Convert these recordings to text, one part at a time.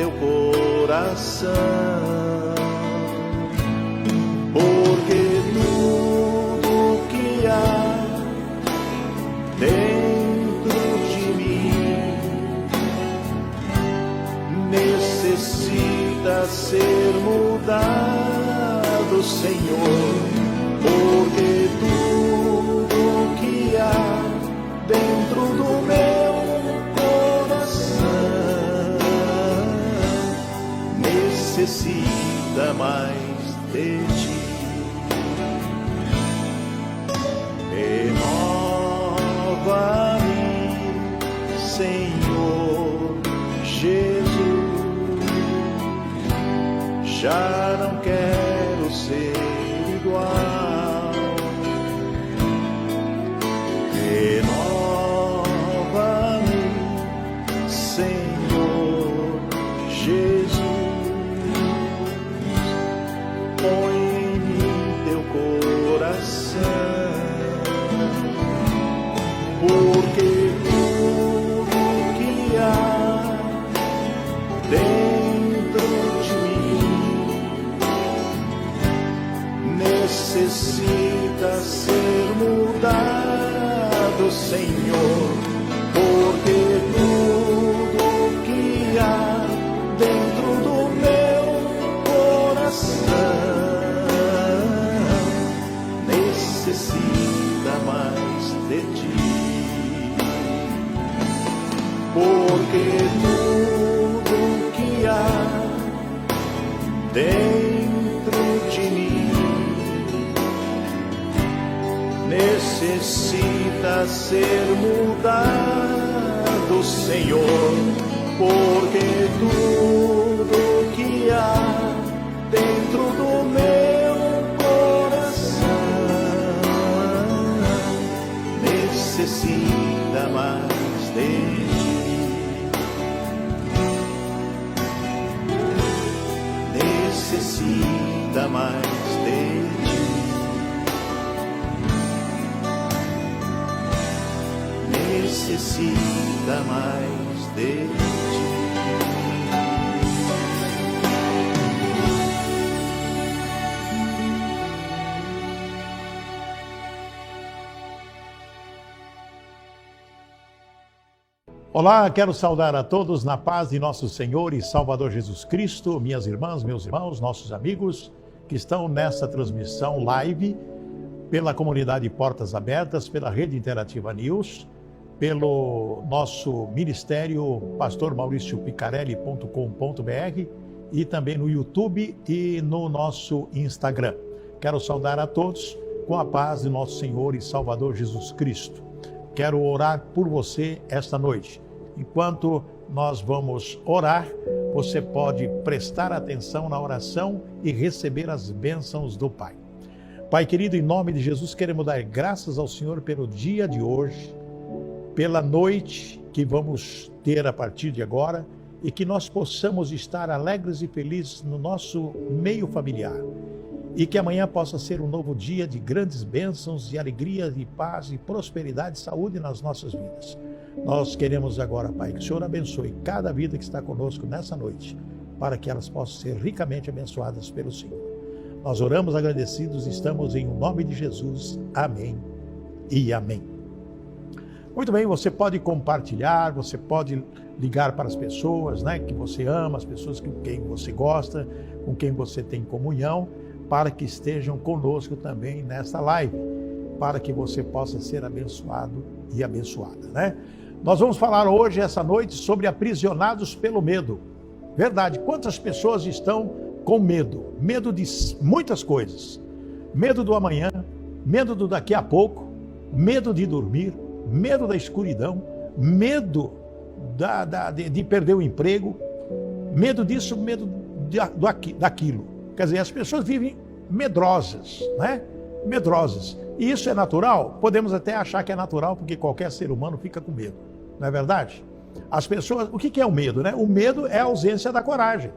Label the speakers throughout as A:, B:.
A: teu coração, porque tudo que há dentro de mim necessita ser mudado, Senhor, porque tudo que há dentro do meu coração necessita mais de ti. Renova-me, Senhor Jesus, já não quero ser igual. Renova-me, Senhor Jesus, põe em mim teu coração, porque tudo que há dentro de mim necessita ser mudado, Senhor, porque tudo que há dentro do meu coração necessita mais de ti. Porque tudo que há dentro de mim necessita ser mudado, Senhor, porque tudo que há dentro do meu coração necessita mais de ti. Necessita mais de ti. Necessita mais de ti.
B: Olá, quero saudar a todos na paz de nosso Senhor e Salvador Jesus Cristo, minhas irmãs, meus irmãos, nossos amigos que estão nessa transmissão live pela comunidade Portas Abertas, pela Rede Interativa News, pelo nosso ministério pastormauriciopicarelli.com.br e também no YouTube e no nosso Instagram. Quero saudar a todos com a paz de nosso Senhor e Salvador Jesus Cristo. Quero orar por você esta noite. Enquanto nós vamos orar, você pode prestar atenção na oração e receber as bênçãos do Pai. Pai querido, em nome de Jesus, queremos dar graças ao Senhor pelo dia de hoje, pela noite que vamos ter a partir de agora e que nós possamos estar alegres e felizes no nosso meio familiar. E que amanhã possa ser um novo dia de grandes bênçãos, de alegria, de paz, de prosperidade e saúde nas nossas vidas. Nós queremos agora, Pai, que o Senhor abençoe cada vida que está conosco nessa noite, para que elas possam ser ricamente abençoadas pelo Senhor. Nós oramos agradecidos, estamos em nome de Jesus. Amém e amém. Muito bem, você pode compartilhar, você pode ligar para as pessoas, né, que você ama, as pessoas com quem você gosta, com quem você tem comunhão, para que estejam conosco também nesta live, para que você possa ser abençoado e abençoada, né? Nós vamos falar hoje, essa noite, sobre aprisionados pelo medo. Verdade, quantas pessoas estão com medo? Medo de muitas coisas. Medo do amanhã, medo do daqui a pouco, medo de dormir, medo da escuridão, medo de perder o emprego, medo disso, medo daquilo. Quer dizer, as pessoas vivem medrosas, né? Medrosas. E isso é natural? Podemos até achar que é natural, porque qualquer ser humano fica com medo. Não é verdade? As pessoas... O que é o medo, né? O medo é a ausência da coragem.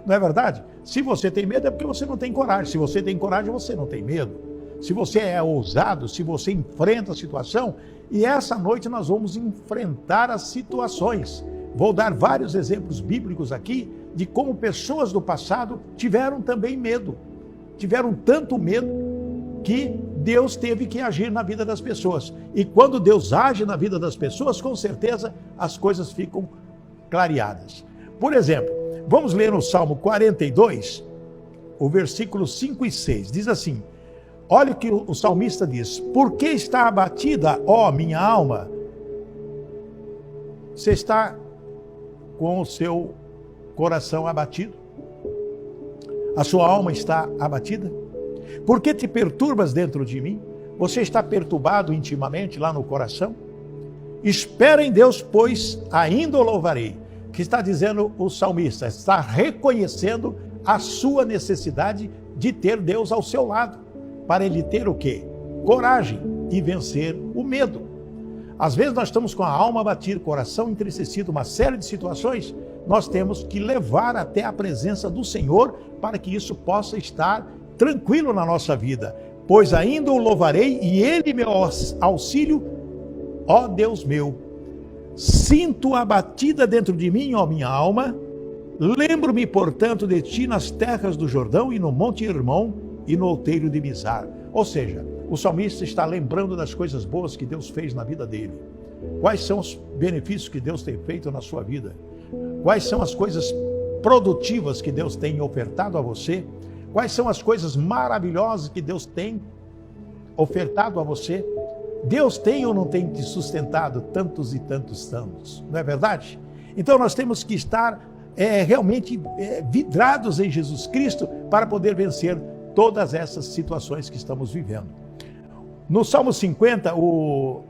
B: Não é verdade? Se você tem medo é porque você não tem coragem. Se você tem coragem, você não tem medo. Se você é ousado, se você enfrenta a situação... E essa noite nós vamos enfrentar as situações. Vou dar vários exemplos bíblicos aqui de como pessoas do passado tiveram também medo. Tiveram tanto medo que Deus teve que agir na vida das pessoas. E quando Deus age na vida das pessoas, com certeza as coisas ficam clareadas. Por exemplo, vamos ler no Salmo 42, o versículo 5 e 6. Diz assim: olha o que o salmista diz: por que está abatida, ó minha alma? Você está com o seu coração abatido? A sua alma está abatida? Por que te perturbas dentro de mim? Você está perturbado intimamente lá no coração? Espera em Deus, pois ainda o louvarei. O que está dizendo o salmista? Está reconhecendo a sua necessidade de ter Deus ao seu lado, para ele ter o quê? Coragem e vencer o medo. Às vezes nós estamos com a alma abatida, coração entristecido, uma série de situações, nós temos que levar até a presença do Senhor para que isso possa estar tranquilo na nossa vida. Pois ainda o louvarei e ele meu auxílio, ó Deus meu. Sinto a batida dentro de mim, ó minha alma. Lembro-me, portanto, de ti nas terras do Jordão e no Monte Hermon e no outeiro de Mizar. Ou seja, o salmista está lembrando das coisas boas que Deus fez na vida dele. Quais são os benefícios que Deus tem feito na sua vida? Quais são as coisas produtivas que Deus tem ofertado a você? Quais são as coisas maravilhosas que Deus tem ofertado a você? Deus tem ou não tem te sustentado tantos e tantos anos? Não é verdade? Então nós temos que estar realmente vidrados em Jesus Cristo para poder vencer todas essas situações que estamos vivendo. No Salmo 50, o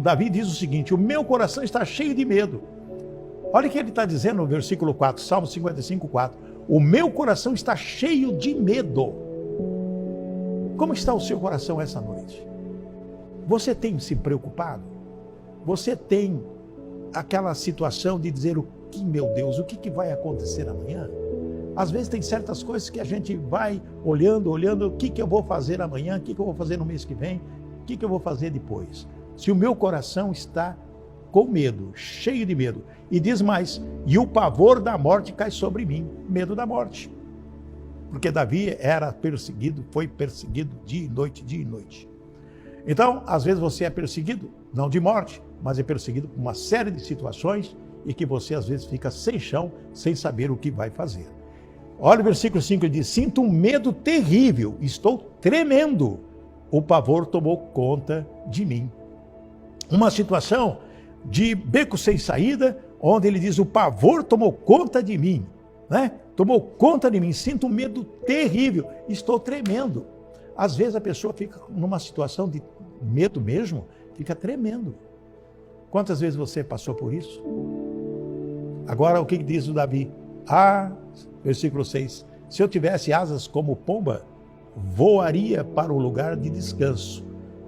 B: Davi diz o seguinte: o meu coração está cheio de medo. Olha o que ele está dizendo no versículo 4, Salmo 55, 4. O meu coração está cheio de medo. Como está o seu coração essa noite? Você tem se preocupado? Você tem aquela situação de dizer: o que, meu Deus, o que vai acontecer amanhã? Às vezes tem certas coisas que a gente vai olhando, o que eu vou fazer amanhã, o que eu vou fazer no mês que vem, o que eu vou fazer depois. Se o meu coração está com medo, cheio de medo, e diz mais: e o pavor da morte cai sobre mim, medo da morte. Porque Davi era perseguido, foi perseguido dia e noite. Então, às vezes você é perseguido, não de morte, mas é perseguido por uma série de situações e que você às vezes fica sem chão, sem saber o que vai fazer. Olha o versículo 5, ele diz: sinto um medo terrível, estou tremendo, o pavor tomou conta de mim. Uma situação de beco sem saída, onde ele diz: o pavor tomou conta de mim, né? Tomou conta de mim, sinto um medo terrível, estou tremendo. Às vezes a pessoa fica numa situação de medo mesmo, fica tremendo. Quantas vezes você passou por isso? Agora o que diz o Davi? Versículo 6, se eu tivesse asas como pomba, voaria para o lugar de descanso,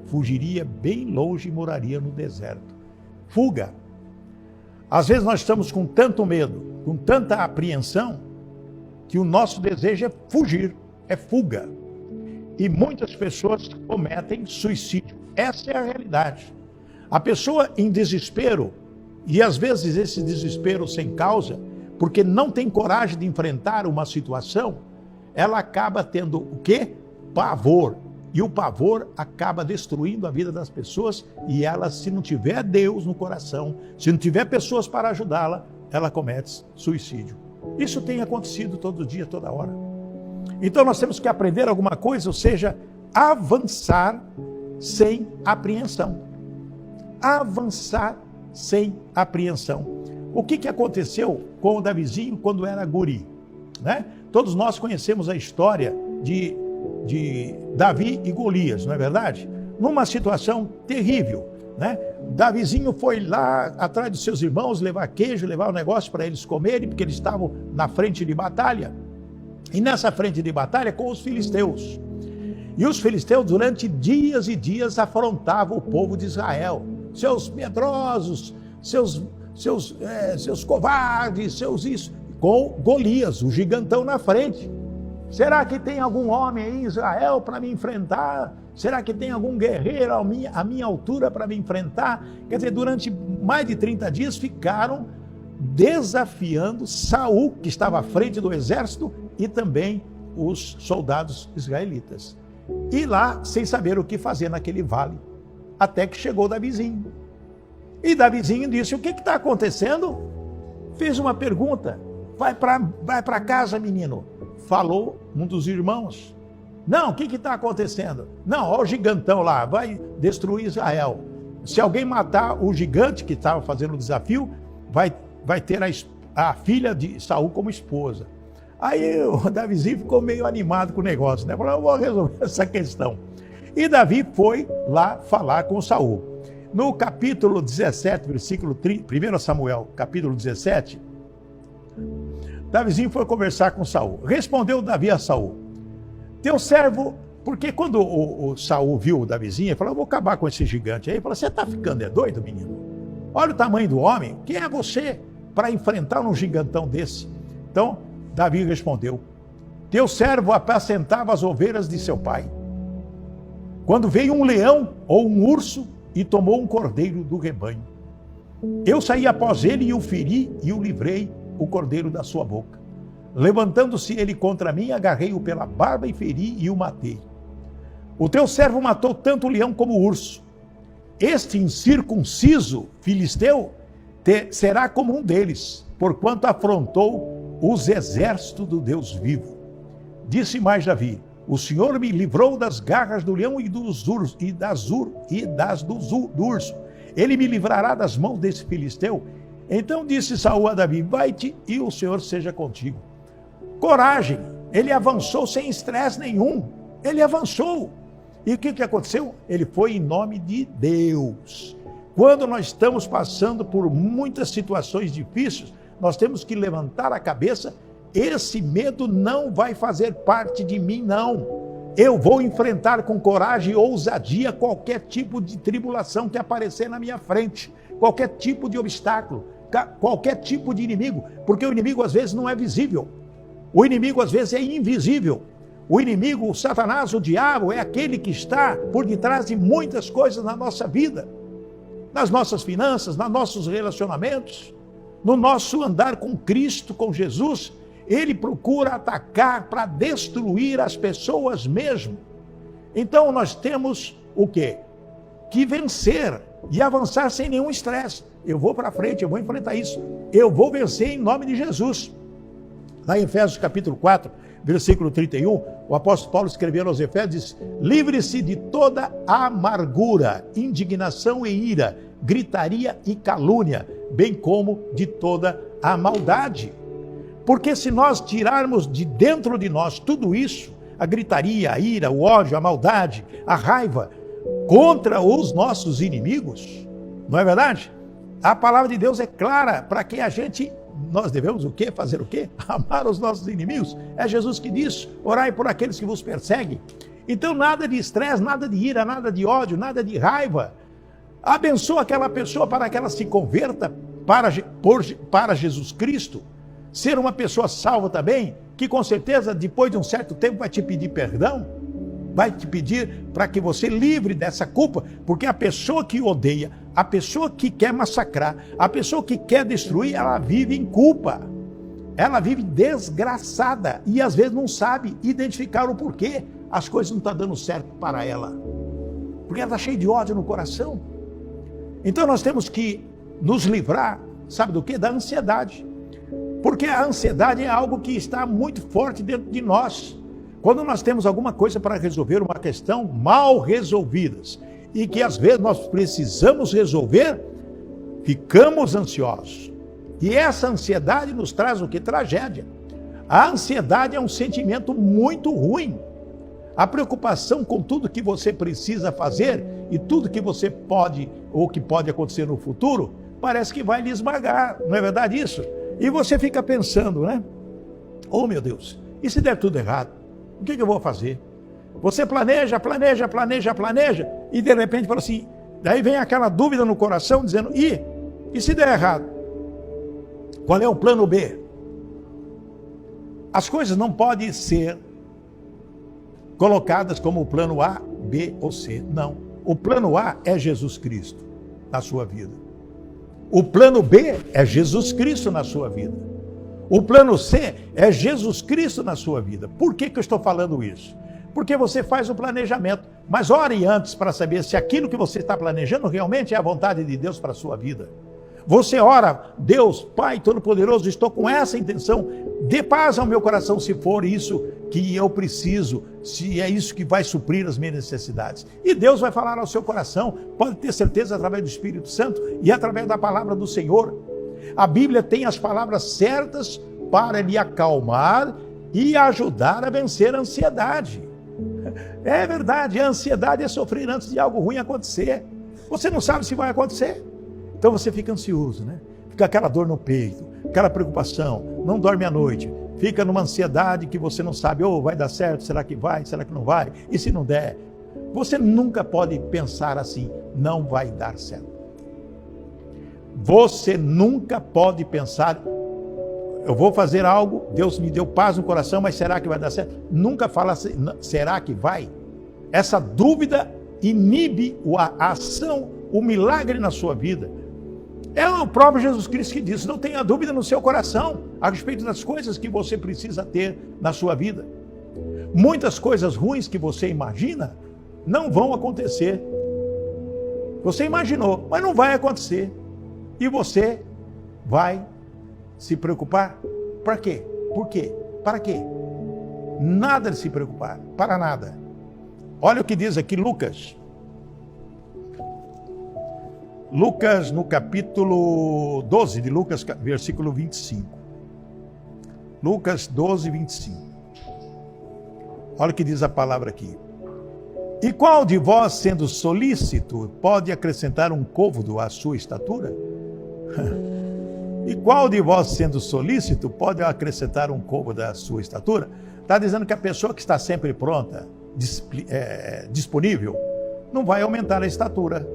B: fugiria bem longe e moraria no deserto. Fuga. Às vezes nós estamos com tanto medo, com tanta apreensão, que o nosso desejo é fugir, é fuga. E muitas pessoas cometem suicídio. Essa é a realidade. A pessoa em desespero, e às vezes esse desespero sem causa, porque não tem coragem de enfrentar uma situação, ela acaba tendo o quê? Pavor. E o pavor acaba destruindo a vida das pessoas, e ela, se não tiver Deus no coração, se não tiver pessoas para ajudá-la, ela comete suicídio. Isso tem acontecido todo dia, toda hora. Então nós temos que aprender alguma coisa, ou seja, avançar sem apreensão. Avançar sem apreensão. O que aconteceu com o Davizinho quando era guri, né? Todos nós conhecemos a história de Davi e Golias, não é verdade? Numa situação terrível, né? Davizinho foi lá atrás dos seus irmãos levar queijo, levar um negócio para eles comerem, porque eles estavam na frente de batalha. E nessa frente de batalha com os filisteus. E os filisteus durante dias e dias afrontavam o povo de Israel. Seus medrosos, seus covardes, seus isso. Com Golias, o gigantão na frente. Será que tem algum homem aí em Israel para me enfrentar? Será que tem algum guerreiro à minha altura para me enfrentar? Quer dizer, durante mais de 30 dias ficaram desafiando Saul, que estava à frente do exército, e também os soldados israelitas. E lá, sem saber o que fazer naquele vale, até que chegou Davizinho. E Davizinho disse: o que está acontecendo? Fez uma pergunta: vai para casa, menino. Falou um dos irmãos: não, o que está acontecendo? Não, ó, o gigantão lá, vai destruir Israel. Se alguém matar o gigante que estava fazendo o desafio, vai ter a filha de Saul como esposa. Aí o Davizinho ficou meio animado com o negócio, né? Falou: eu vou resolver essa questão. E Davi foi lá falar com Saul. No capítulo 17, versículo 30, 1 Samuel, capítulo 17, Davizinho foi conversar com Saul. Respondeu Davi a Saul: teu servo, porque quando o Saul viu o Davizinho, ele falou: eu vou acabar com esse gigante. Aí ele falou: você está ficando doido, menino? Olha o tamanho do homem, quem é você para enfrentar um gigantão desse? Então, Davi respondeu: teu servo apacentava as ovelhas de seu pai, quando veio um leão ou um urso e tomou um cordeiro do rebanho. Eu saí após ele e o feri e o livrei o cordeiro da sua boca. Levantando-se ele contra mim, agarrei-o pela barba e feri e o matei. O teu servo matou tanto o leão como o urso. Este incircunciso filisteu será como um deles, porquanto afrontou os exércitos do Deus vivo. Disse mais Davi: o Senhor me livrou das garras do leão e do urso. Ele me livrará das mãos desse filisteu. Então disse Saul a Davi: vai-te e o Senhor seja contigo. Coragem. Ele avançou sem estresse nenhum. Ele avançou. E o que aconteceu? Ele foi em nome de Deus. Quando nós estamos passando por muitas situações difíceis, nós temos que levantar a cabeça. Esse medo não vai fazer parte de mim, não. Eu vou enfrentar com coragem e ousadia qualquer tipo de tribulação que aparecer na minha frente, qualquer tipo de obstáculo, qualquer tipo de inimigo, porque o inimigo às vezes não é visível. O inimigo às vezes é invisível. O inimigo, o Satanás, o diabo, é aquele que está por detrás de muitas coisas na nossa vida, nas nossas finanças, nos nossos relacionamentos, no nosso andar com Cristo, com Jesus. Ele procura atacar para destruir as pessoas mesmo. Então nós temos o quê? Que vencer e avançar sem nenhum estresse. Eu vou para frente, eu vou enfrentar isso. Eu vou vencer em nome de Jesus. Lá em Efésios capítulo 4, versículo 31, o apóstolo Paulo escreveu aos Efésios: livre-se de toda amargura, indignação e ira, gritaria e calúnia, bem como de toda a maldade. Porque se nós tirarmos de dentro de nós tudo isso, a gritaria, a ira, o ódio, a maldade, a raiva, contra os nossos inimigos, não é verdade? A palavra de Deus é clara para que nós devemos o quê? Fazer o quê? Amar os nossos inimigos. É Jesus que diz: orai por aqueles que vos perseguem. Então nada de estresse, nada de ira, nada de ódio, nada de raiva. Abençoa aquela pessoa para que ela se converta para Jesus Cristo. Ser uma pessoa salva também, que com certeza depois de um certo tempo vai te pedir perdão, vai te pedir para que você livre dessa culpa, porque a pessoa que odeia, a pessoa que quer massacrar, a pessoa que quer destruir, ela vive em culpa, ela vive desgraçada e às vezes não sabe identificar o porquê as coisas não estão dando certo para ela, porque ela está cheia de ódio no coração. Então nós temos que nos livrar, sabe do quê? Da ansiedade. Porque a ansiedade é algo que está muito forte dentro de nós. Quando nós temos alguma coisa para resolver, uma questão mal resolvidas, e que às vezes nós precisamos resolver, ficamos ansiosos. E essa ansiedade nos traz o que? Tragédia. A ansiedade é um sentimento muito ruim. A preocupação com tudo que você precisa fazer e tudo que você pode ou que pode acontecer no futuro, parece que vai lhe esmagar, não é verdade isso? E você fica pensando, né? Oh meu Deus, e se der tudo errado? O que eu vou fazer? Você planeja, e de repente fala assim, daí vem aquela dúvida no coração dizendo, e se der errado? Qual é o plano B? As coisas não podem ser colocadas como o plano A, B ou C. Não. O plano A é Jesus Cristo na sua vida. O plano B é Jesus Cristo na sua vida. O plano C é Jesus Cristo na sua vida. Por que eu estou falando isso? Porque você faz o planejamento, mas ore antes para saber se aquilo que você está planejando realmente é a vontade de Deus para a sua vida. Você ora, Deus, Pai Todo-Poderoso, estou com essa intenção, dê paz ao meu coração se for isso que eu preciso, se é isso que vai suprir as minhas necessidades. E Deus vai falar ao seu coração, pode ter certeza, através do Espírito Santo e através da palavra do Senhor. A Bíblia tem as palavras certas para lhe acalmar e ajudar a vencer a ansiedade. É verdade, a ansiedade é sofrer antes de algo ruim acontecer. Você não sabe se vai acontecer. Então você fica ansioso, né? Fica aquela dor no peito, aquela preocupação, não dorme à noite, fica numa ansiedade que você não sabe, vai dar certo, será que vai, será que não vai? E se não der? Você nunca pode pensar assim, não vai dar certo. Você nunca pode pensar, eu vou fazer algo, Deus me deu paz no coração, mas será que vai dar certo? Nunca fala assim, será que vai? Essa dúvida inibe a ação, o milagre na sua vida. É o próprio Jesus Cristo que diz, não tenha dúvida no seu coração a respeito das coisas que você precisa ter na sua vida. Muitas coisas ruins que você imagina não vão acontecer. Você imaginou, mas não vai acontecer. E você vai se preocupar? Para quê? Por quê? Para quê? Nada de se preocupar, para nada. Olha o que diz aqui Lucas. Lucas, no capítulo 12 de Lucas, versículo 25. Lucas 12, 25. Olha o que diz a palavra aqui. E qual de vós, sendo solícito, pode acrescentar um côvado à sua estatura? E qual de vós, sendo solícito, pode acrescentar um côvado à sua estatura? Está dizendo que a pessoa que está sempre pronta, disponível, não vai aumentar a estatura.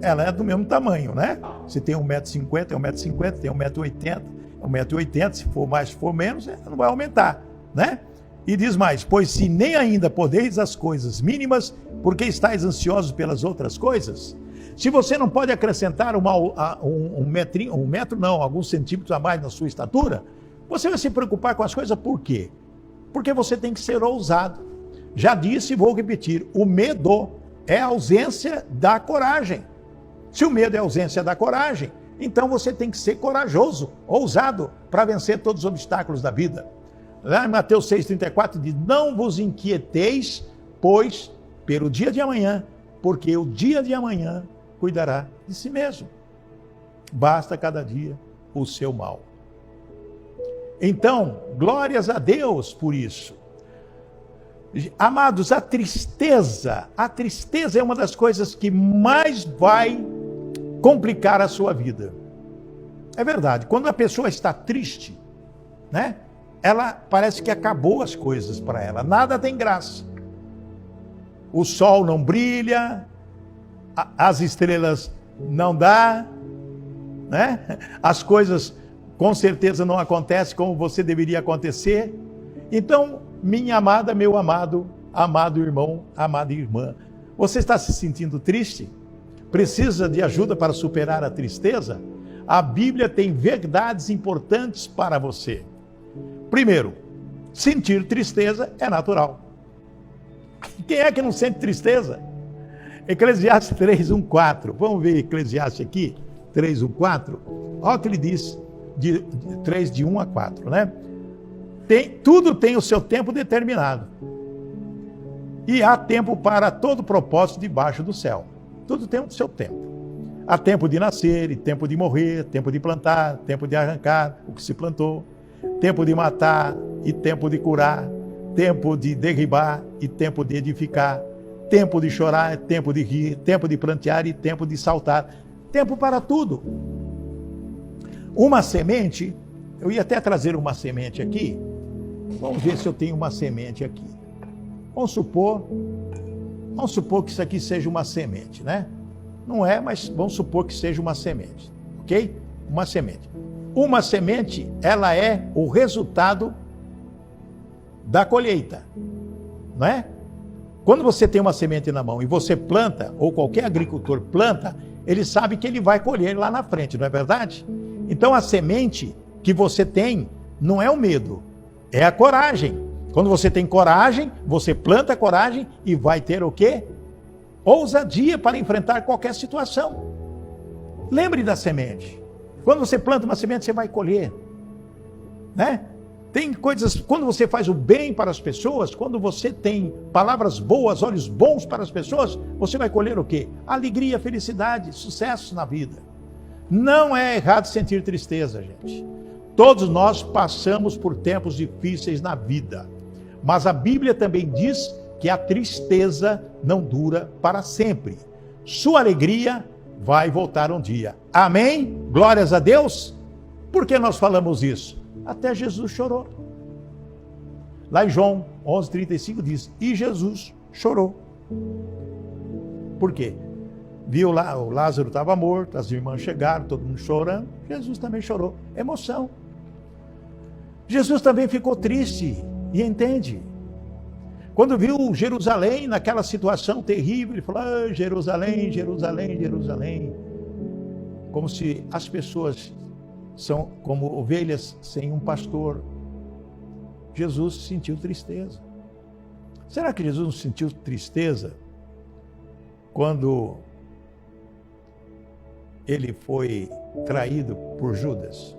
B: Ela é do mesmo tamanho, né? Se tem 1,50 m, é 1,50 m, tem 1,80 m, é 1,80 m, se for mais, se for menos, não vai aumentar, né? E diz mais, pois se nem ainda podeis as coisas mínimas, por que estáis ansiosos pelas outras coisas? Se você não pode acrescentar alguns centímetros a mais na sua estatura, você vai se preocupar com as coisas por quê? Porque você tem que ser ousado. Já disse e vou repetir, o medo é a ausência da coragem. Se o medo é a ausência da coragem, então você tem que ser corajoso, ousado, para vencer todos os obstáculos da vida. Lá em Mateus 6,34 diz, não vos inquieteis, pois, pelo dia de amanhã, porque o dia de amanhã cuidará de si mesmo. Basta cada dia o seu mal. Então, glórias a Deus por isso. Amados, a tristeza é uma das coisas que mais vai complicar a sua vida. É verdade, quando a pessoa está triste, né? Ela parece que acabou as coisas para ela, nada tem graça. O sol não brilha, as estrelas não dá, né? As coisas com certeza não acontecem como você deveria acontecer. Então, minha amada, meu amado, amado irmão, amada irmã, você está se sentindo triste? Precisa de ajuda para superar a tristeza? A Bíblia tem verdades importantes para você. Primeiro, sentir tristeza é natural. Quem é que não sente tristeza? Eclesiastes 3:1-4. Vamos ver Eclesiastes aqui, 3:1-4. Olha o que ele diz, de 3, de 1 a 4, né? Tudo tem o seu tempo determinado. E há tempo para todo propósito debaixo do céu. Tudo tem o seu tempo. Há tempo de nascer e tempo de morrer, tempo de plantar, tempo de arrancar o que se plantou, tempo de matar e tempo de curar, tempo de derribar e tempo de edificar, tempo de chorar, tempo de rir, tempo de plantear e tempo de saltar. Tempo para tudo. Uma semente, eu ia até trazer uma semente aqui. Vamos ver se eu tenho uma semente aqui. Vamos supor que isso aqui seja uma semente, né? Não é, mas vamos supor que seja uma semente, ok? Uma semente. Uma semente, ela é o resultado da colheita, não é? Quando você tem uma semente na mão e você planta, ou qualquer agricultor planta, ele sabe que ele vai colher lá na frente, não é verdade? Então a semente que você tem não é o medo, é a coragem. Quando você tem coragem, você planta a coragem e vai ter o quê? Ousadia para enfrentar qualquer situação. Lembre da semente. Quando você planta uma semente, você vai colher, né? Tem coisas, quando você faz o bem para as pessoas, quando você tem palavras boas, olhos bons para as pessoas, você vai colher o quê? Alegria, felicidade, sucesso na vida. Não é errado sentir tristeza, gente. Todos nós passamos por tempos difíceis na vida. Mas a Bíblia também diz que a tristeza não dura para sempre. Sua alegria vai voltar um dia. Amém? Glórias a Deus. Por que nós falamos isso? Até Jesus chorou. Lá em João 11:35 diz, e Jesus chorou. Por quê? Viu lá, o Lázaro estava morto, as irmãs chegaram, todo mundo chorando. Jesus também chorou. Emoção. Jesus também ficou triste, e entende? Quando viu Jerusalém naquela situação terrível, ele falou, ah, Jerusalém, Jerusalém, Jerusalém. Como se as pessoas são como ovelhas sem um pastor. Jesus sentiu tristeza. Será que Jesus não sentiu tristeza quando ele foi traído por Judas?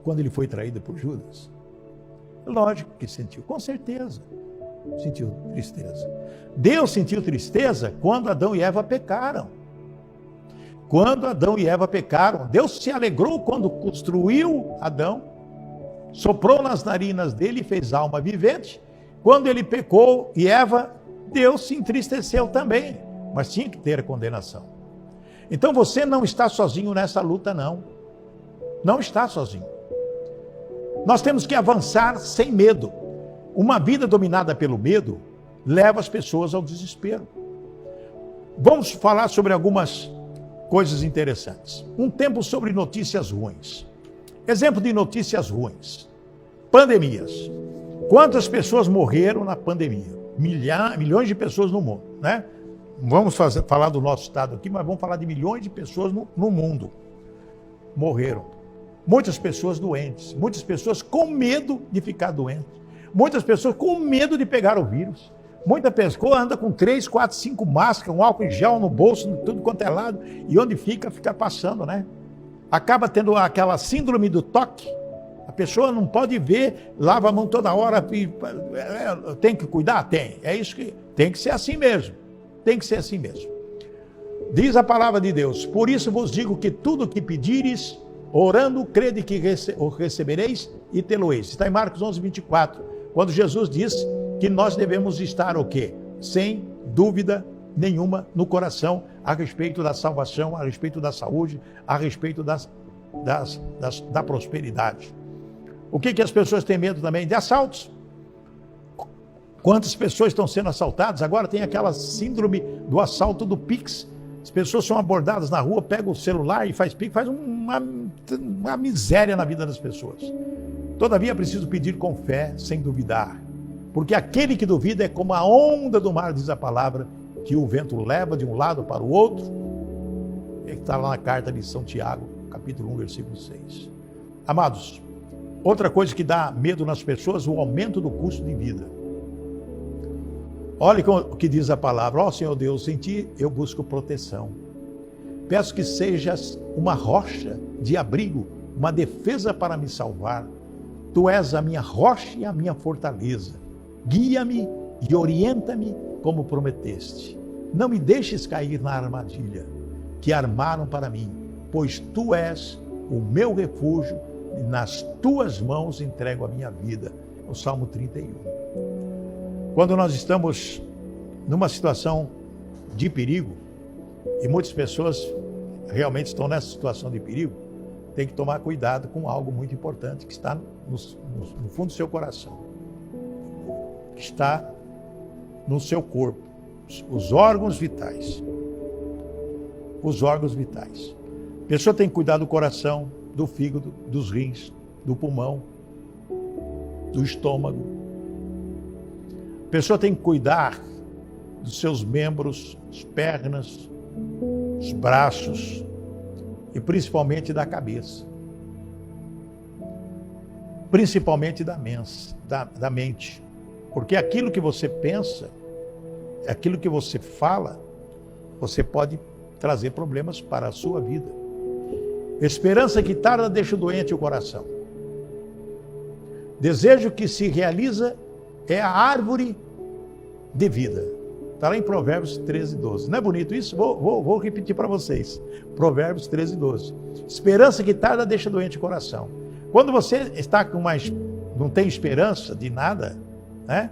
B: Quando ele foi traído por Judas? Lógico que sentiu, com certeza sentiu tristeza. Deus sentiu tristeza quando Adão e Eva pecaram. Quando Adão e Eva pecaram, Deus se alegrou quando construiu Adão, soprou nas narinas dele e fez alma vivente. Quando ele pecou e Eva, Deus se entristeceu também, mas tinha que ter a condenação. Então você não está sozinho nessa luta, não. Não está sozinho. Nós temos que avançar sem medo. Uma vida dominada pelo medo leva as pessoas ao desespero. Vamos falar sobre algumas coisas interessantes. Um tempo sobre notícias ruins. Exemplo de notícias ruins. Pandemias. Quantas pessoas morreram na pandemia? Milhões de pessoas no mundo, né? Vamos falar do nosso estado aqui, mas vamos falar de milhões de pessoas no mundo. Morreram. Muitas pessoas doentes, muitas pessoas com medo de ficar doente, muitas pessoas com medo de pegar o vírus. Muita pessoa anda com 3, 4, 5 máscaras, um álcool em gel no bolso, tudo quanto é lado, e onde fica passando, né? Acaba tendo aquela síndrome do toque. A pessoa não pode ver, lava a mão toda hora, tem que cuidar? Tem. É isso que tem que ser assim mesmo. Tem que ser assim mesmo. Diz a palavra de Deus, por isso vos digo que tudo o que pedires, orando, crede que o recebereis e tê-lo-eis. Está em Marcos 11:24, quando Jesus diz que nós devemos estar o quê? Sem dúvida nenhuma no coração a respeito da salvação, a respeito da saúde, a respeito da prosperidade. O que as pessoas têm medo também? De assaltos. Quantas pessoas estão sendo assaltadas? Agora tem aquela síndrome do assalto do Pix. As pessoas são abordadas na rua, pegam o celular e faz Pix, faz uma miséria na vida das pessoas. Todavia é preciso pedir com fé, sem duvidar. Porque aquele que duvida é como a onda do mar, diz a palavra, que o vento leva de um lado para o outro. Está lá na carta de São Tiago, capítulo 1, versículo 6. Amados, outra coisa que dá medo nas pessoas, o aumento do custo de vida. Olha o que diz a palavra, ó Senhor Deus, em ti eu busco proteção. Peço que sejas uma rocha de abrigo, uma defesa para me salvar. Tu és a minha rocha e a minha fortaleza. Guia-me e orienta-me como prometeste. Não me deixes cair na armadilha que armaram para mim, pois tu és o meu refúgio e nas tuas mãos entrego a minha vida. O Salmo 31. Quando nós estamos numa situação de perigo, e muitas pessoas realmente estão nessa situação de perigo, tem que tomar cuidado com algo muito importante que está no fundo do seu coração, que está no seu corpo, os órgãos vitais. Os órgãos vitais. A pessoa tem que cuidar do coração, do fígado, dos rins, do pulmão, do estômago. A pessoa tem que cuidar dos seus membros, as pernas, os braços e principalmente da cabeça. Principalmente da mente. Porque aquilo que você pensa, aquilo que você fala, você pode trazer problemas para a sua vida. Esperança que tarda deixa doente o coração. Desejo que se realiza é a árvore de vida. Está lá em Provérbios 13:12. Não é bonito isso? Vou repetir para vocês. Provérbios 13:12. Esperança que tarda deixa doente o coração. Quando você está não tem esperança de nada, né?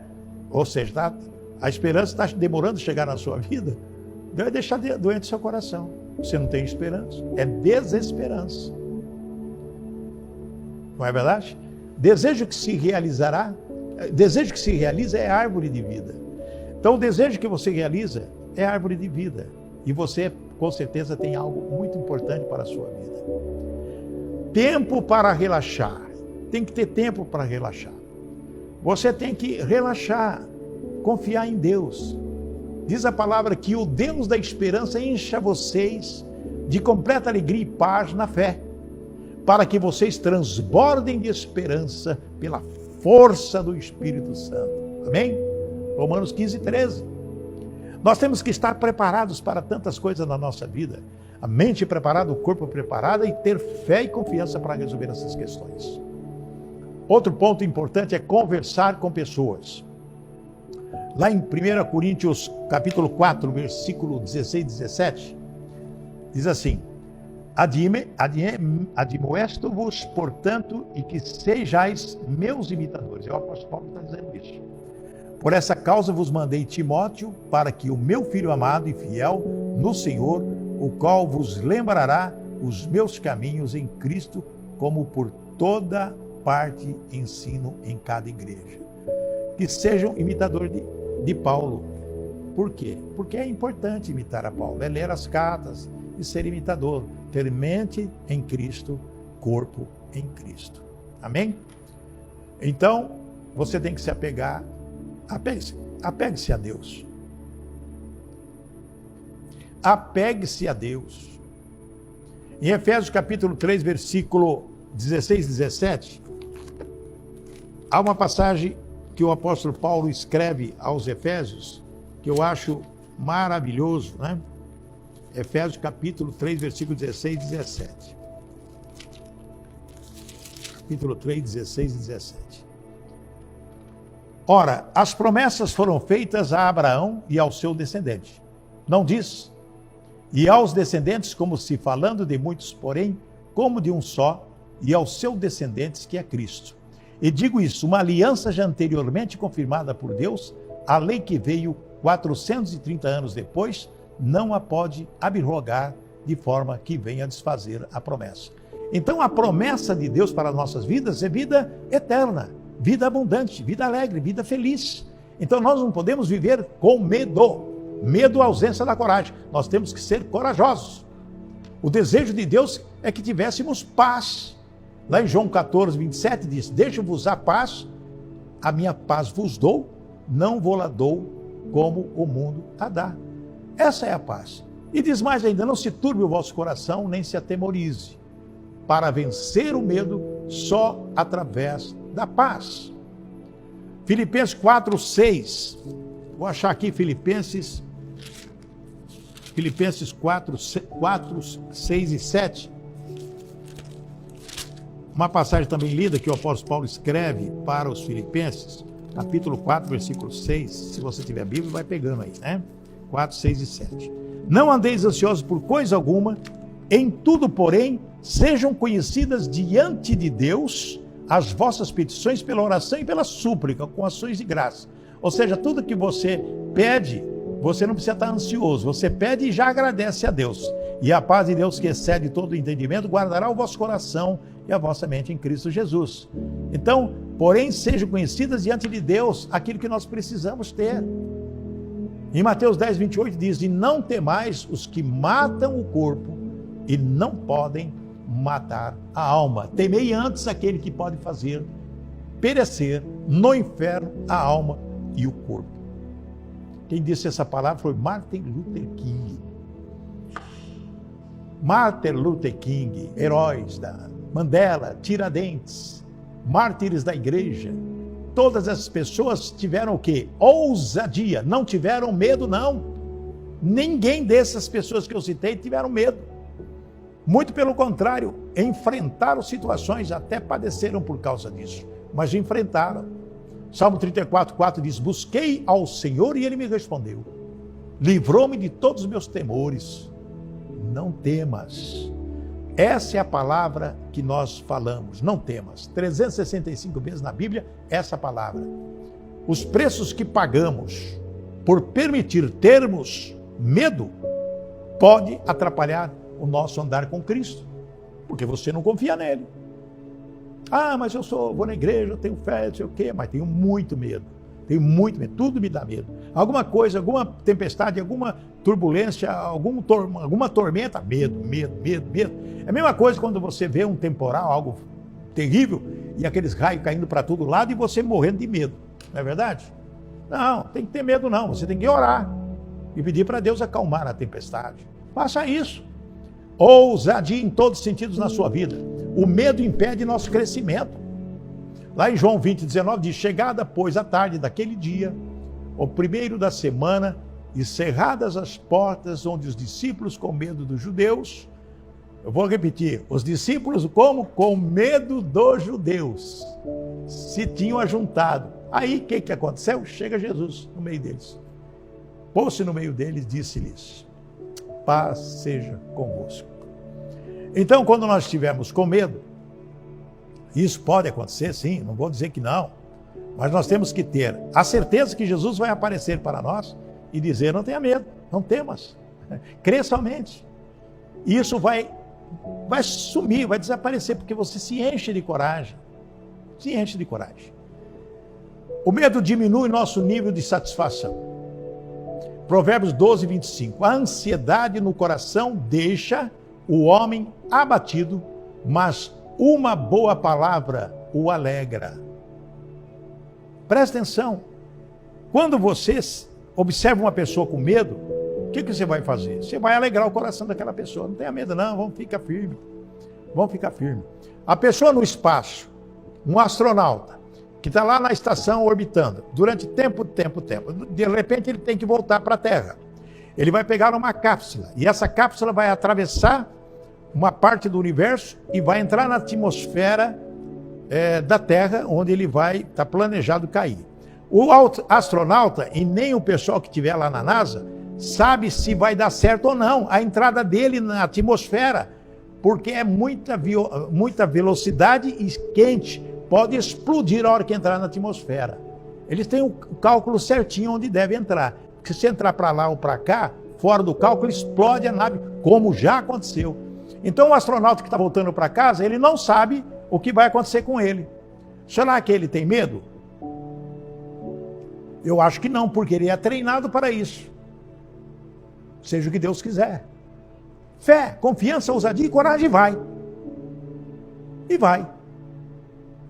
B: Ou seja, a esperança está demorando a chegar na sua vida, vai deixar doente o seu coração. Você não tem esperança. É desesperança. Não é verdade? Desejo que se realiza é árvore de vida. Então o desejo que você realiza é árvore de vida. E você, com certeza, tem algo muito importante para a sua vida. Tempo para relaxar. Tem que ter tempo para relaxar. Você tem que relaxar, confiar em Deus. Diz a palavra que o Deus da esperança encha vocês de completa alegria e paz na fé, para que vocês transbordem de esperança pela força do Espírito Santo. Amém? Romanos 15:13. Nós temos que estar preparados para tantas coisas na nossa vida. A mente preparada, o corpo preparado e ter fé e confiança para resolver essas questões. Outro ponto importante é conversar com pessoas. Lá em 1 Coríntios capítulo 4, versículo 16 e 17, diz assim: admoesto-vos, portanto, e que sejais meus imitadores. O apóstolo Paulo está dizendo isso. Por essa causa vos mandei Timóteo, para que o meu filho amado e fiel no Senhor, o qual vos lembrará os meus caminhos em Cristo, como por toda parte ensino em cada igreja. Que sejam imitadores de Paulo. Por quê? Porque é importante imitar a Paulo, é ler as cartas e ser imitador, ter mente em Cristo, corpo em Cristo. Amém? Então, você tem que se apegar, apegue-se a Deus. Apegue-se a Deus. Em Efésios capítulo 3, versículo 16 e 17, há uma passagem que o apóstolo Paulo escreve aos Efésios, que eu acho maravilhoso, né? Efésios capítulo 3, versículo 16 e 17. Capítulo 3, 16 e 17. Ora, as promessas foram feitas a Abraão e ao seu descendente. Não diz, e aos descendentes, como se falando de muitos, porém, como de um só, e aos seus descendentes, que é Cristo. E digo isso, uma aliança já anteriormente confirmada por Deus, a lei que veio 430 anos depois, não a pode abrogar de forma que venha desfazer a promessa. Então a promessa de Deus para as nossas vidas é vida eterna, vida abundante, vida alegre, vida feliz. Então nós não podemos viver com medo. Medo é a ausência da coragem. Nós temos que ser corajosos. O desejo de Deus é que tivéssemos paz. Lá em João 14, 27 diz: deixo-vos a paz, a minha paz vos dou, não vou-la dou como o mundo a dá. Essa é a paz. E diz mais ainda: não se turbe o vosso coração, nem se atemorize. Para vencer o medo, só através da paz. Filipenses 4, 6. Vou achar aqui Filipenses 4, 6 e 7. Uma passagem também lida que o apóstolo Paulo escreve para os Filipenses, capítulo 4, versículo 6. Se você tiver a Bíblia, vai pegando aí, né? 4, 6 e 7. Não andeis ansiosos por coisa alguma, em tudo, porém, sejam conhecidas diante de Deus as vossas petições pela oração e pela súplica, com ações de graça. Ou seja, tudo que você pede, você não precisa estar ansioso. Você pede e já agradece a Deus. E a paz de Deus, que excede todo o entendimento, guardará o vosso coração e a vossa mente em Cristo Jesus. Então, porém, sejam conhecidas diante de Deus aquilo que nós precisamos ter. Em Mateus 10, 28 diz: e não temais os que matam o corpo e não podem matar a alma. Temei antes aquele que pode fazer perecer no inferno a alma e o corpo. Quem disse essa palavra foi Martin Luther King. Martin Luther King, heróis da Mandela, Tiradentes, mártires da igreja. Todas essas pessoas tiveram o quê? Ousadia, não tiveram medo, não. Ninguém dessas pessoas que eu citei tiveram medo. Muito pelo contrário, enfrentaram situações, até padeceram por causa disso, mas enfrentaram. Salmo 34:4 diz: busquei ao Senhor e Ele me respondeu. Livrou-me de todos os meus temores. Não temas. Essa é a palavra que nós falamos, não temas. 365 vezes na Bíblia, essa palavra. Os preços que pagamos por permitir termos medo pode atrapalhar o nosso andar com Cristo, porque você não confia nele. Ah, mas vou na igreja, eu tenho fé, não sei o quê, mas tenho muito medo. Tenho muito medo, tudo me dá medo. Alguma coisa, alguma tempestade, alguma turbulência, alguma tormenta, medo. É a mesma coisa quando você vê um temporal, algo terrível, e aqueles raios caindo para todo lado e você morrendo de medo. Não é verdade? Não, tem que ter medo não. Você tem que orar e pedir para Deus acalmar a tempestade. Faça isso. Ousadia em todos os sentidos na sua vida. O medo impede nosso crescimento. Lá em João 20:19 diz: chegada, pois, a tarde daquele dia, o primeiro da semana, e cerradas as portas onde os discípulos, com medo dos judeus, eu vou repetir, os discípulos como? Com medo dos judeus, se tinham ajuntado. Aí, o que aconteceu? Chega Jesus no meio deles. Pôs-se no meio deles, disse-lhes: paz seja convosco. Então, quando nós estivermos com medo, isso pode acontecer, sim, não vou dizer que não, mas nós temos que ter a certeza que Jesus vai aparecer para nós e dizer: não tenha medo, não temas, crê somente. Isso vai sumir, vai desaparecer, porque você se enche de coragem, se enche de coragem. O medo diminui nosso nível de satisfação. Provérbios 12:25, a ansiedade no coração deixa o homem abatido, mas uma boa palavra o alegra. Presta atenção. Quando você observa uma pessoa com medo, o que você vai fazer? Você vai alegrar o coração daquela pessoa. Não tenha medo não, vamos ficar firme. Vamos ficar firme. A pessoa no espaço, um astronauta, que está lá na estação orbitando, durante tempo, de repente ele tem que voltar para a Terra. Ele vai pegar uma cápsula, e essa cápsula vai atravessar uma parte do universo e vai entrar na atmosfera da Terra, onde ele vai estar planejado cair. O astronauta, e nem o pessoal que estiver lá na NASA, sabe se vai dar certo ou não a entrada dele na atmosfera, porque é muita velocidade e quente, pode explodir a hora que entrar na atmosfera. Eles têm o cálculo certinho onde deve entrar. Porque se entrar para lá ou para cá, fora do cálculo, explode a nave, como já aconteceu. Então o astronauta que está voltando para casa, ele não sabe o que vai acontecer com ele. Será que ele tem medo? Eu acho que não, porque ele é treinado para isso. Seja o que Deus quiser. Fé, confiança, ousadia e coragem, vai. E vai.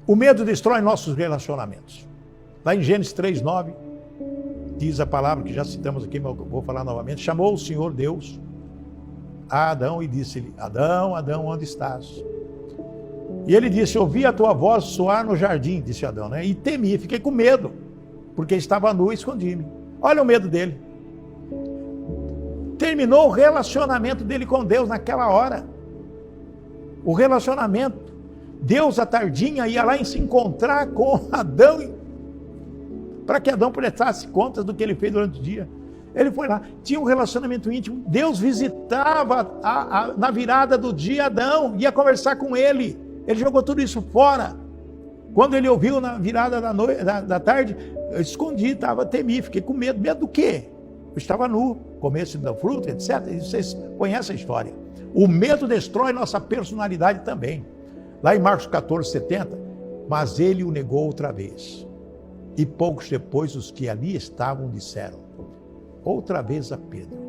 B: O medo destrói nossos relacionamentos. Lá em Gênesis 3:9, diz a palavra que já citamos aqui, mas eu vou falar novamente. Chamou o Senhor Deus a Adão e disse-lhe: Adão, Adão, onde estás? E ele disse: ouvi a tua voz soar no jardim, disse Adão, né? E temi, fiquei com medo, porque estava nu e escondi-me. Olha o medo dele. Terminou o relacionamento dele com Deus naquela hora. O relacionamento. Deus, à tardinha, ia lá se encontrar com Adão, para que Adão prestasse contas do que ele fez durante o dia. Ele foi lá, tinha um relacionamento íntimo. Deus visitava na virada do dia Adão, ia conversar com ele. Ele jogou tudo isso fora. Quando ele ouviu na virada da tarde, eu escondi, temi, fiquei com medo. Medo do quê? Eu estava nu, começo da fruta, etc. E vocês conhecem a história. O medo destrói nossa personalidade também. Lá em Marcos 14:70, mas ele o negou outra vez. E poucos depois os que ali estavam disseram outra vez a Pedro: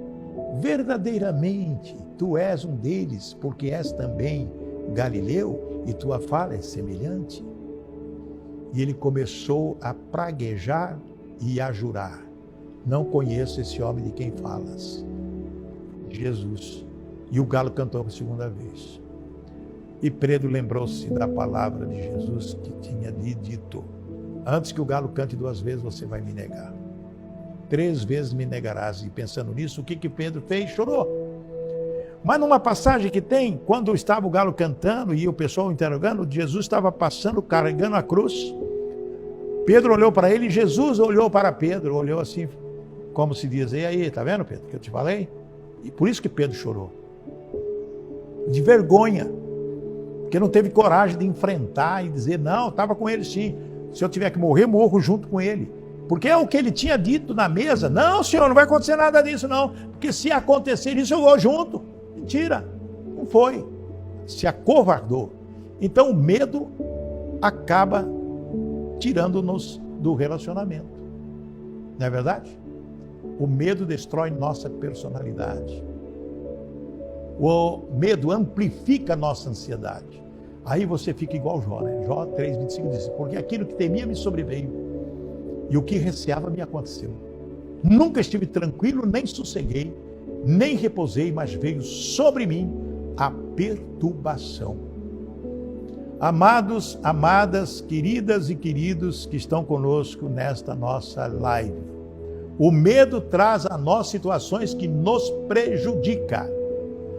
B: verdadeiramente tu és um deles, porque és também Galileu e tua fala é semelhante. E ele começou a praguejar e a jurar: não conheço esse homem de quem falas. Jesus. E o galo cantou pela segunda vez. E Pedro lembrou-se da palavra de Jesus que tinha dito: antes que o galo cante 2 vezes, você vai me negar. 3 vezes me negarás. E pensando nisso, o que Pedro fez? Chorou. Mas numa passagem que tem, quando estava o galo cantando e o pessoal interrogando, Jesus estava passando, carregando a cruz. Pedro olhou para ele e Jesus olhou para Pedro, olhou assim, como se diz: e aí, tá vendo, Pedro, que eu te falei? E por isso que Pedro chorou. De vergonha. Porque não teve coragem de enfrentar e dizer: não, estava com ele sim. Se eu tiver que morrer, morro junto com ele. Porque é o que ele tinha dito na mesa. Não, senhor, não vai acontecer nada disso, não. Porque se acontecer isso, eu vou junto. Mentira, não foi. Se acovardou. Então o medo acaba tirando-nos do relacionamento. Não é verdade? O medo destrói nossa personalidade. O medo amplifica a nossa ansiedade. Aí você fica igual Jó, né? Jó 3,25 diz: porque aquilo que temia me sobreveio, e o que receava me aconteceu. Nunca estive tranquilo, nem sosseguei, nem repousei, mas veio sobre mim a perturbação. Amados, amadas, queridas e queridos que estão conosco nesta nossa live, o medo traz a nós situações que nos prejudicam.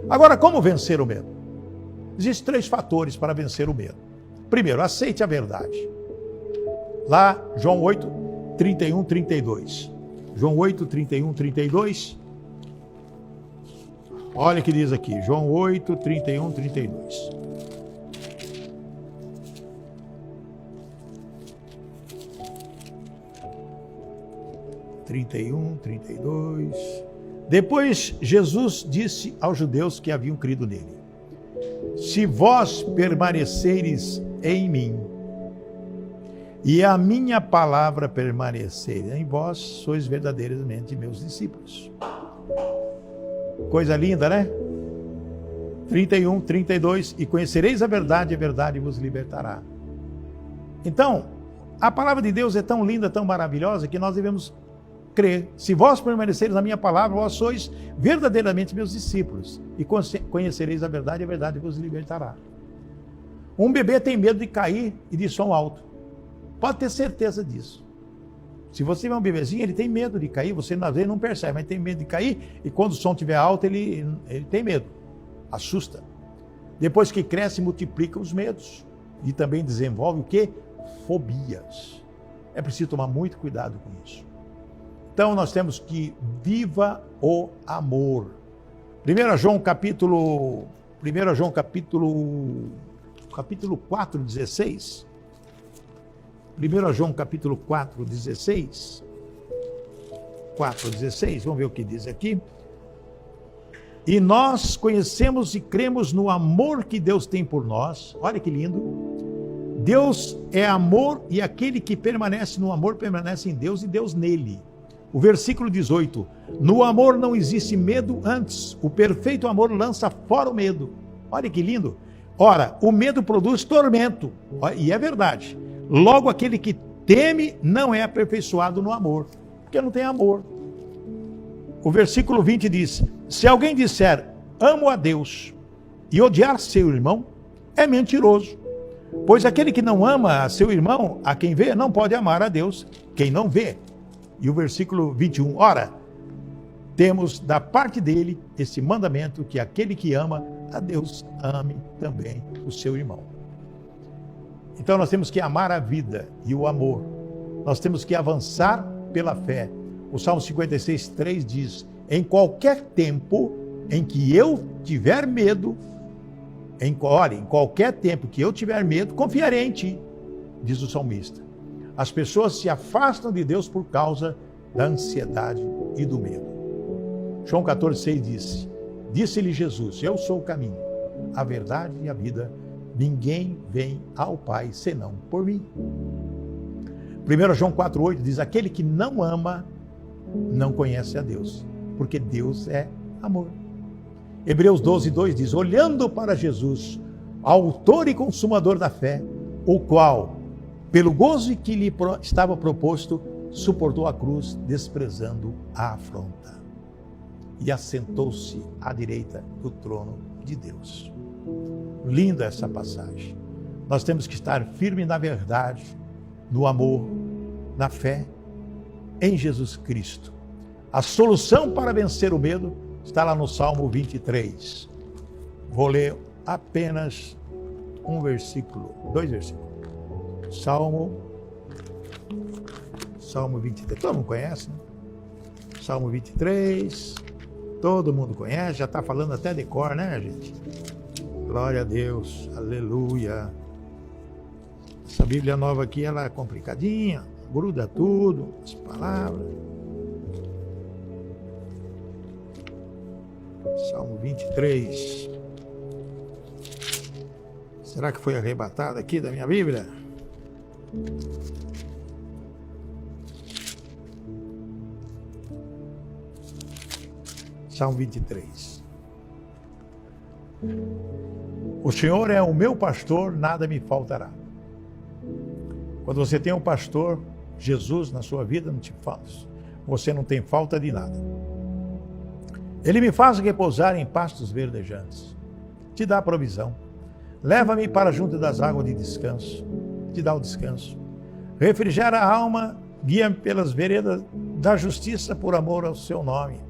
B: Agora, como vencer o medo? Existem 3 fatores para vencer o medo. Primeiro, aceite a verdade. Lá, João 8, 31, 32. João 8, 31, 32. Olha o que diz aqui, João 8, 31, 32. Depois Jesus disse aos judeus que haviam crido nele: se vós permaneceres em mim, e a minha palavra permanecer em vós, sois verdadeiramente meus discípulos. Coisa linda, né? 31, 32, e conhecereis a verdade vos libertará. Então, a palavra de Deus é tão linda, tão maravilhosa, que nós devemos crer. Se vós permanecereis na minha palavra, vós sois verdadeiramente meus discípulos, e conhecereis a verdade vos libertará. Um bebê tem medo de cair e de som alto. Pode ter certeza disso. Se você vê um bebezinho, ele tem medo de cair, você às vezes não percebe, mas tem medo de cair, e quando o som estiver alto, ele tem medo, assusta. Depois que cresce, multiplica os medos, e também desenvolve o quê? Fobias. É preciso tomar muito cuidado com isso. Então nós temos que viva o amor. 1 João capítulo 4, 16. 1 João capítulo 4, 16. 4, 16, vamos ver o que diz aqui. E nós conhecemos e cremos no amor que Deus tem por nós. Olha que lindo. Deus é amor, e aquele que permanece no amor permanece em Deus e Deus nele. O versículo 18. No amor não existe medo, antes o perfeito amor lança fora o medo. Olha que lindo. Ora, o medo produz tormento. E é verdade. Logo, aquele que teme não é aperfeiçoado no amor, porque não tem amor. O versículo 20 diz: se alguém disser amo a Deus e odiar seu irmão, é mentiroso. Pois aquele que não ama a seu irmão, a quem vê, não pode amar a Deus, quem não vê. E o versículo 21, ora, temos da parte dele esse mandamento, que aquele que ama a Deus, ame também o seu irmão. Então nós temos que amar a vida e o amor. Nós temos que avançar pela fé. O Salmo 56, 3 diz: em qualquer tempo em que eu tiver medo, em qualquer tempo que eu tiver medo, confiarei em ti, diz o salmista. As pessoas se afastam de Deus por causa da ansiedade e do medo. João 14, 6 disse-lhe Jesus: eu sou o caminho, a verdade e a vida. Ninguém vem ao Pai senão por mim. 1 João 4,8 diz: aquele que não ama não conhece a Deus, porque Deus é amor. Hebreus 12:2 diz: olhando para Jesus, autor e consumador da fé, o qual, pelo gozo que lhe estava proposto, suportou a cruz, desprezando a afronta. e assentou-se à direita do trono de Deus. Linda essa passagem. Nós temos que estar firmes na verdade, no amor, na fé, em Jesus Cristo. A solução para vencer o medo está lá no Salmo 23. Vou ler apenas dois versículos. Salmo 23. Todo mundo conhece, né? Salmo 23. Todo mundo conhece, já está falando até de cor, né, gente? Glória a Deus, aleluia. Essa Bíblia nova aqui, ela é complicadinha, gruda tudo, as palavras. Salmo 23. Será que foi arrebatado aqui da minha Bíblia? Salmo 23. O Senhor é o meu pastor, nada me faltará. Quando você tem um pastor, Jesus, na sua vida, não te falta. Você não tem falta de nada. Ele me faz repousar em pastos verdejantes. Te dá provisão. Leva-me para junto das águas de descanso. Te dá o descanso. Refrigera a alma, guia-me pelas veredas da justiça por amor ao seu nome.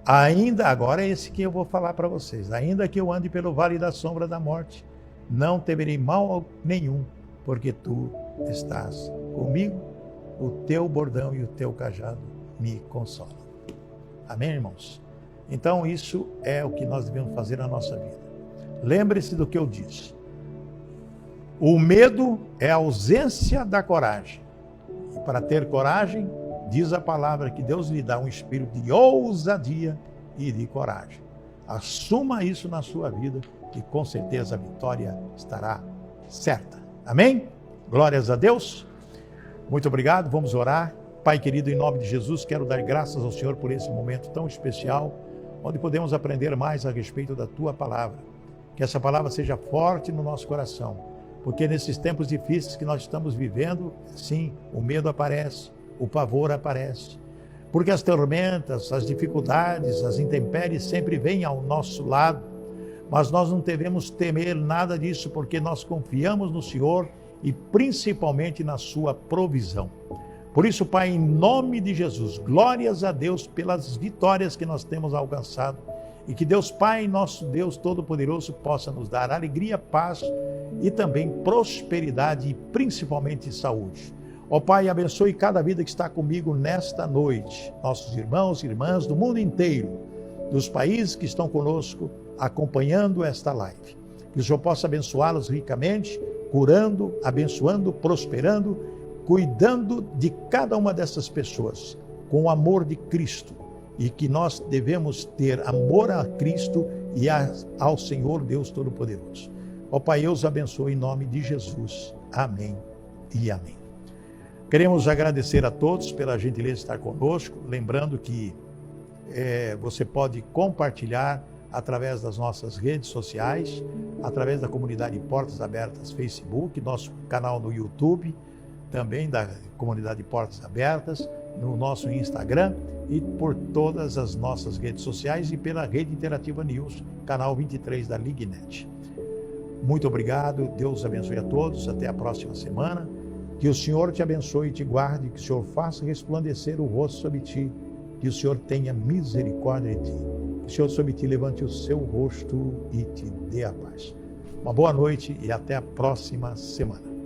B: Ainda, agora é esse que eu vou falar para vocês. Ainda que eu ande pelo vale da sombra da morte, não temerei mal nenhum, porque tu estás comigo, o teu bordão e o teu cajado me consolam. Amém, irmãos? Então isso é o que nós devemos fazer na nossa vida. Lembre-se do que eu disse. O medo é a ausência da coragem. E para ter coragem, diz a palavra que Deus lhe dá um espírito de ousadia e de coragem. Assuma isso na sua vida e com certeza a vitória estará certa. Amém? Glórias a Deus. Muito obrigado, vamos orar. Pai querido, em nome de Jesus, quero dar graças ao Senhor por esse momento tão especial, onde podemos aprender mais a respeito da Tua palavra. Que essa palavra seja forte no nosso coração, porque nesses tempos difíceis que nós estamos vivendo, sim, o medo aparece, o pavor aparece, porque as tormentas, as dificuldades, as intempéries sempre vêm ao nosso lado, mas nós não devemos temer nada disso, porque nós confiamos no Senhor e principalmente na sua provisão. Por isso, Pai, em nome de Jesus, glórias a Deus pelas vitórias que nós temos alcançado, e que Deus Pai, nosso Deus Todo-Poderoso, possa nos dar alegria, paz e também prosperidade e principalmente saúde. Ó Pai, abençoe cada vida que está comigo nesta noite, nossos irmãos e irmãs do mundo inteiro, dos países que estão conosco, acompanhando esta live. Que o Senhor possa abençoá-los ricamente, curando, abençoando, prosperando, cuidando de cada uma dessas pessoas, com o amor de Cristo. E que nós devemos ter amor a Cristo e ao Senhor Deus Todo-Poderoso. Ó Pai, eu os abençoo em nome de Jesus. Amém e amém. Queremos agradecer a todos pela gentileza de estar conosco, lembrando que você pode compartilhar através das nossas redes sociais, através da comunidade Portas Abertas Facebook, nosso canal no YouTube, também da comunidade Portas Abertas, no nosso Instagram e por todas as nossas redes sociais e pela Rede Interativa News, canal 23 da LigNet. Muito obrigado, Deus abençoe a todos, até a próxima semana. Que o Senhor te abençoe e te guarde, que o Senhor faça resplandecer o rosto sobre ti, que o Senhor tenha misericórdia de ti, que o Senhor sobre ti levante o seu rosto e te dê a paz. Uma boa noite e até a próxima semana.